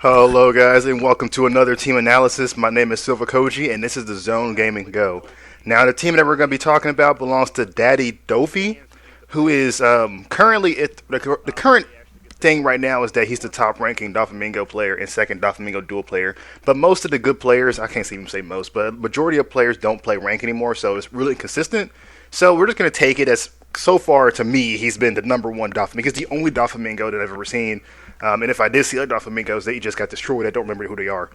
Hello guys and welcome to another team analysis. My name is Silvokiji and this is the Zone Gaming Go. Now the team that we're going to be talking about belongs to Daddy Doffy, who is currently the current thing right now is that he's the top ranking Doflamingo player and second Doflamingo Duel player. But most of the good players, I can't even say most, but majority of players don't play rank anymore, so it's really consistent. So we're just going to take it as, so far to me, he's been the number one Doflamingo. He's the only Doflamingo that I've ever seen. And if I did see other Doflamingos, they just got destroyed. I don't remember who they are.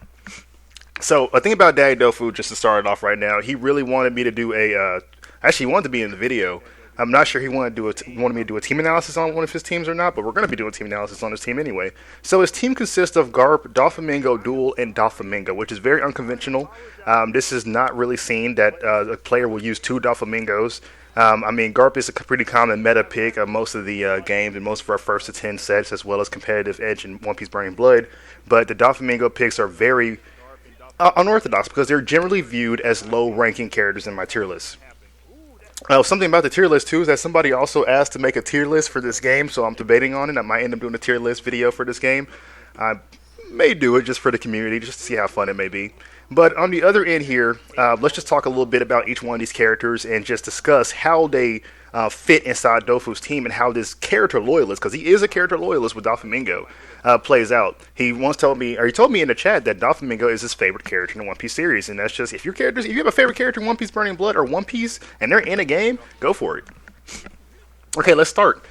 So a thing about Daddy Dofu, just to start it off right now, he really wanted me to do actually he wanted to be in the video. I'm not sure he wanted me to do a team analysis on one of his teams or not, but we're going to be doing team analysis on his team anyway. So his team consists of Garb, Doflamingo Duel, and Doflamingo, which is very unconventional. This is not really seen that a player will use two Doflamingos. Garp is a pretty common meta pick of most of the games and most of our first to 10 sets, as well as competitive Edge and One Piece Burning Blood. But the Doflamingo picks are very unorthodox because they're generally viewed as low-ranking characters in my tier list. Something about the tier list too is that somebody also asked to make a tier list for this game, so I'm debating on it. I might end up doing a tier list video for this game. I may do it just for the community, just to see how fun it may be. But on the other end here, let's just talk a little bit about each one of these characters and just discuss how they fit inside Dofu's team and how this character loyalist, because he is a character loyalist with Doflamingo, plays out. He told me in the chat that Doflamingo is his favorite character in the One Piece series, and that's just if you have a favorite character in One Piece Burning Blood or One Piece and they're in a game, go for it. Okay, let's start.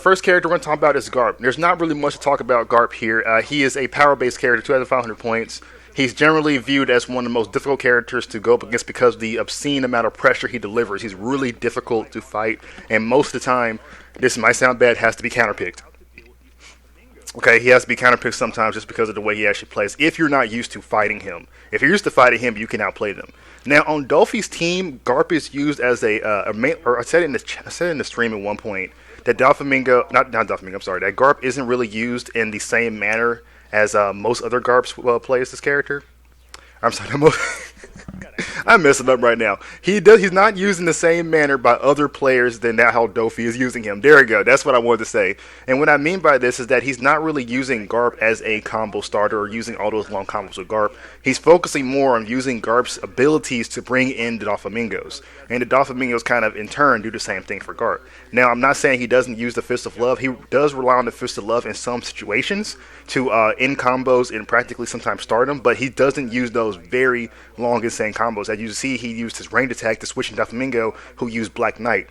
First character we're going to talk about is Garb. There's not really much to talk about Garb here. He is a power-based character, 2,500 points. He's generally viewed as one of the most difficult characters to go up against because of the obscene amount of pressure he delivers. He's really difficult to fight, and most of the time, this might sound bad, has to be counterpicked. Okay, he has to be counterpicked sometimes just because of the way he actually plays. If you're not used to fighting him, if you're used to fighting him, you can outplay them. Now on Doffy's team, Garp is used as a main. Or I said in the stream at one point that Doflamingo, not Doflamingo. I'm sorry, that Garp isn't really used in the same manner as most other Garps plays this character. I'm sorry, I'm messing up right now. He's not used in the same manner by other players than how Doffy is using him. There we go. That's what I wanted to say. And what I mean by this is that he's not really using Garp as a combo starter or using all those long combos with Garp. He's focusing more on using Garp's abilities to bring in the Doflamingos. And the Doflamingos kind of, in turn, do the same thing for Garp. Now, I'm not saying he doesn't use the Fist of Love. He does rely on the Fist of Love in some situations to end combos and practically sometimes start them, but he doesn't use those very long, insane combos. As you see, he used his ranged attack to switch in Doflamingo, who used Black Knight.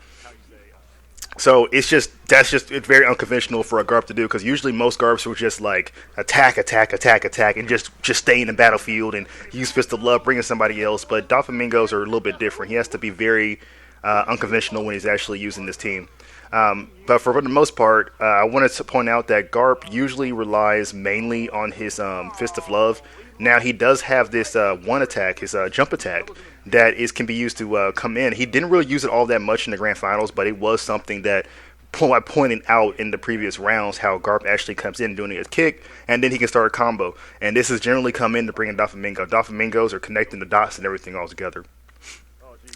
So it's very unconventional for a Garb to do, because usually most Garbs will just like attack, and just stay in the battlefield and use Fist of Love, bringing somebody else. But Doflamingos are a little bit different. He has to be very unconventional when he's actually using this team. But for the most part, I wanted to point out that Garp usually relies mainly on his Fist of Love. Now, he does have this one attack, his jump attack, that can be used to come in. He didn't really use it all that much in the Grand Finals, but it was something that I pointed out in the previous rounds, how Garp actually comes in doing his kick, and then he can start a combo. And this has generally come in to bring in Doflamingo. Doflamingos are connecting the dots and everything all together.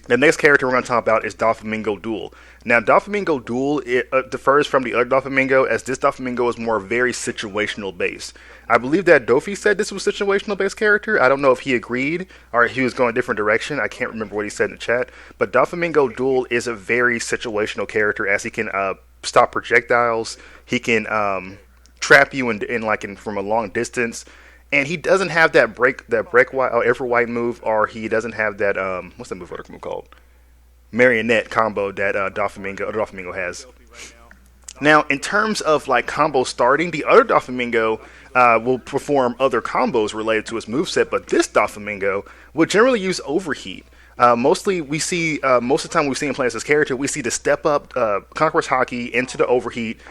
The next character we're going to talk about is Doflamingo Duel. Now, Doflamingo Duel differs from the other Doflamingo, as this Doflamingo is more very situational based. I believe that Doffy said this was a situational based character. I don't know if he agreed or he was going a different direction. I can't remember what he said in the chat. But Doflamingo Duel is a very situational character, as he can stop projectiles. He can trap you from a long distance. And he doesn't have that break white ever white move, or he doesn't have that what's that move called? Marionette combo that Doflamingo has. Now, in terms of like combo starting, the other Doflamingo will perform other combos related to his moveset, but this Doflamingo will generally use overheat. Most of the time we see him play as this character, we see the step up Conqueror's Haki into the overheat.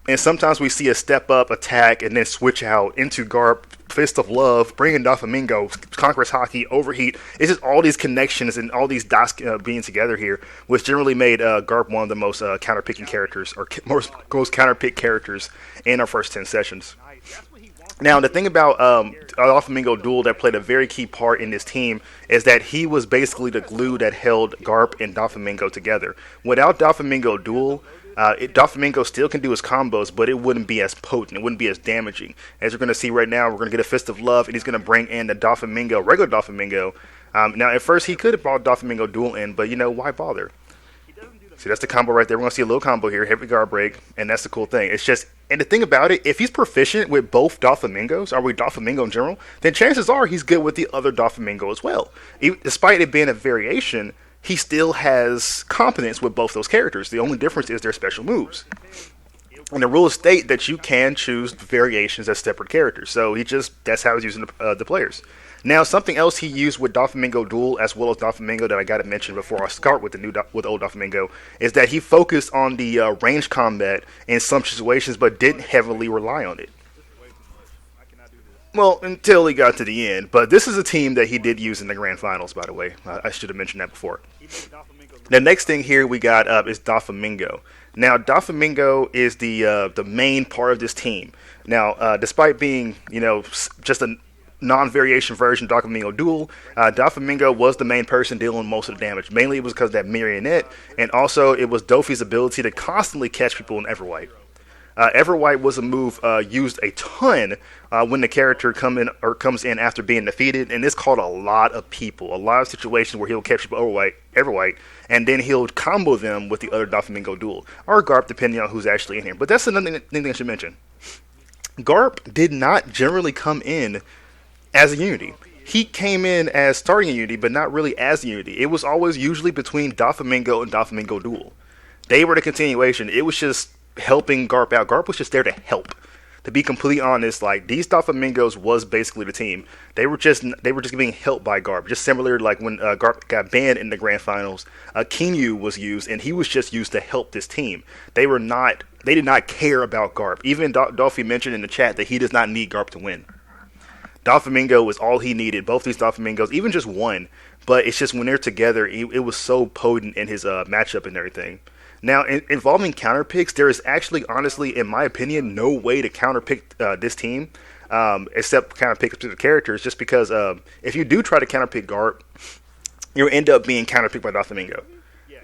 And sometimes we see a step-up attack and then switch out into Garp, Fist of Love, bringing Doflamingo, Conqueror's Haki, Overheat. It's just all these connections and all these dots being together here, which generally made Garp one of the most counter-picking characters, or most counter-pick characters in our first 10 sessions. Now, the thing about Doflamingo Duel that played a very key part in this team is that he was basically the glue that held Garp and Doflamingo together. Without Doflamingo Duel, Doflamingo still can do his combos, but it wouldn't be as potent. It wouldn't be as damaging. As we're going to see right now, we're going to get a Fist of Love, and he's going to bring in the Doflamingo, regular Doflamingo. Now, at first, he could have brought Doflamingo Duel in, but, why bother? See, that's the combo right there. We're going to see a little combo here, heavy guard break, and that's the cool thing. It's just, and the thing about it, if he's proficient with both Doflamingos, or with Doflamingo in general, then chances are he's good with the other Doflamingo as well. Despite it being a variation, he still has competence with both those characters. The only difference is their special moves. And the rules state that you can choose variations as separate characters. So that's how he's using the players. Now, something else he used with Doflamingo Duel as well as Doflamingo that I got to mention before I start with with old Doflamingo is that he focused on the range combat in some situations, but didn't heavily rely on it. Well, until he got to the end. But this is a team that he did use in the grand finals, by the way. I should have mentioned that before. The next thing here we got up is Doflamingo. Now, Doflamingo is the main part of this team. Now, despite being, just a non-variation version of Doflamingo Duel, Doflamingo was the main person dealing with most of the damage. Mainly it was because of that marionette, and also it was Doffy's ability to constantly catch people in Everwhite. Everwhite was a move used a ton when the character comes in after being defeated, and this caught a lot of people. A lot of situations where he'll catch people Everwhite, and then he'll combo them with the other Doflamingo Duel, or Garb, depending on who's actually in here. But that's another thing I should mention. Garb did not generally come in as a Unity. He came in as starting a Unity, but not really as a Unity. It was always usually between Doflamingo and Doflamingo Duel. They were the continuation. It was just helping Garb out. Garb was just there to help. To be completely honest, like, these Doflamingos was basically the team. They were just being helped by Garb. Just similar like when Garb got banned in the grand finals, Kinyu was used, and he was just used to help this team. They did not care about Garb. Even Doffy mentioned in the chat that he does not need Garb to win. Doflamingo was all he needed. Both these Doflamingos, even just one, but it's just when they're together, it was so potent in his matchup and everything. Now, involving counterpicks, there is actually, honestly, in my opinion, no way to counterpick this team, except counterpick to the characters, just because if you do try to counterpick Garb, you'll end up being counterpicked by Doflamingo.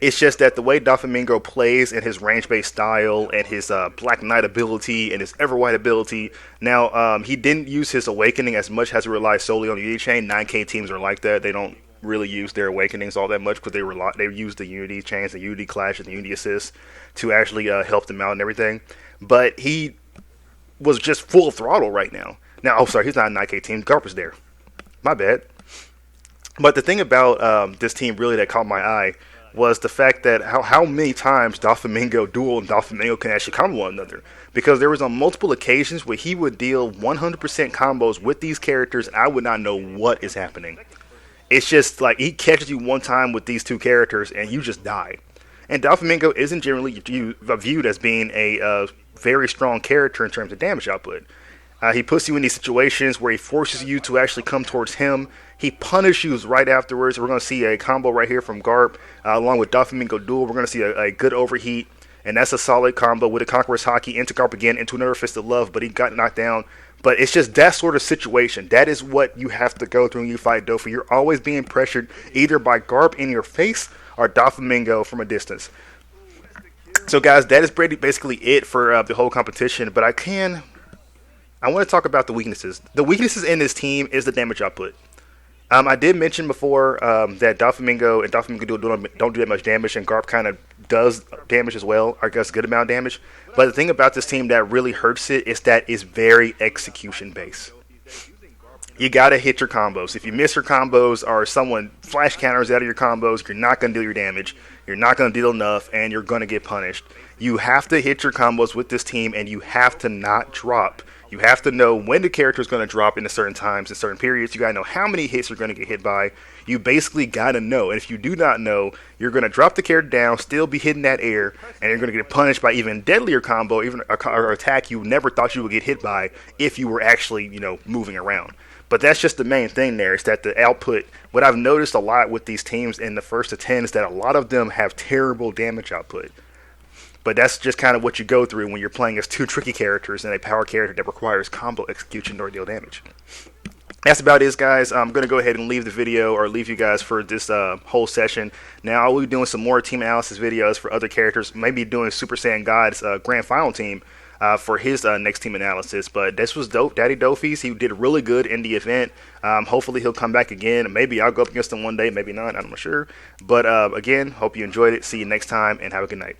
It's just that the way Doflamingo plays and his range-based style and his Black Knight ability and his Everwhite ability, now, he didn't use his Awakening as much as he relies solely on the Unity chain. 9K teams are like that. They don't really use their Awakenings all that much because they use the Unity chains, the Unity Clash, and the Unity Assist to actually help them out and everything. But he was just full throttle right now. Now, he's not a 9K team. Garb is there. My bad. But the thing about this team really that caught my eye was the fact that how many times Doflamingo Duel and Doflamingo can actually combo one another. Because there was on multiple occasions where he would deal 100% combos with these characters, and I would not know what is happening. It's just like he catches you one time with these two characters and you just die. And Doflamingo isn't generally viewed as being a very strong character in terms of damage output. He puts you in these situations where he forces you to actually come towards him. He punishes you right afterwards. We're going to see a combo right here from Garb along with Doflamingo Duel. We're going to see a good overheat, and that's a solid combo with a Conqueror's Haki into Garb again, into another Fist of Love, but he got knocked down. But it's just that sort of situation. That is what you have to go through when you fight Doffy. You're always being pressured either by Garb in your face or Doflamingo from a distance. So, guys, that is basically it for the whole competition. But I want to talk about the weaknesses. The weaknesses in this team is the damage output. I did mention before that Doflamingo and Doflamingo Duel don't do that much damage, and Garb kind of does damage as well, or does a good amount of damage. But the thing about this team that really hurts it is that it's very execution-based. You got to hit your combos. If you miss your combos or someone flash counters out of your combos, you're not going to deal your damage. You're not going to deal enough, and you're going to get punished. You have to hit your combos with this team, and you have to not drop. You have to know when the character is going to drop in certain times, in certain periods. You got to know how many hits you're going to get hit by. You basically got to know. And if you do not know, you're going to drop the character down, still be hitting that air, and you're going to get punished by even deadlier combo, even or attack you never thought you would get hit by if you were actually, moving around. But that's just the main thing there, is that the output, what I've noticed a lot with these teams in the first to 10 is that a lot of them have terrible damage output. But that's just kind of what you go through when you're playing as two tricky characters and a power character that requires combo execution or deal damage. That's about it, guys. I'm going to go ahead and leave the video or leave you guys for this whole session. Now, I'll be doing some more team analysis videos for other characters, maybe doing Super Saiyan God's grand final team for his next team analysis. But this was dope. Daddy Doffy's, he did really good in the event. Hopefully, he'll come back again. Maybe I'll go up against him one day, maybe not. I'm not sure. But again, hope you enjoyed it. See you next time, and have a good night.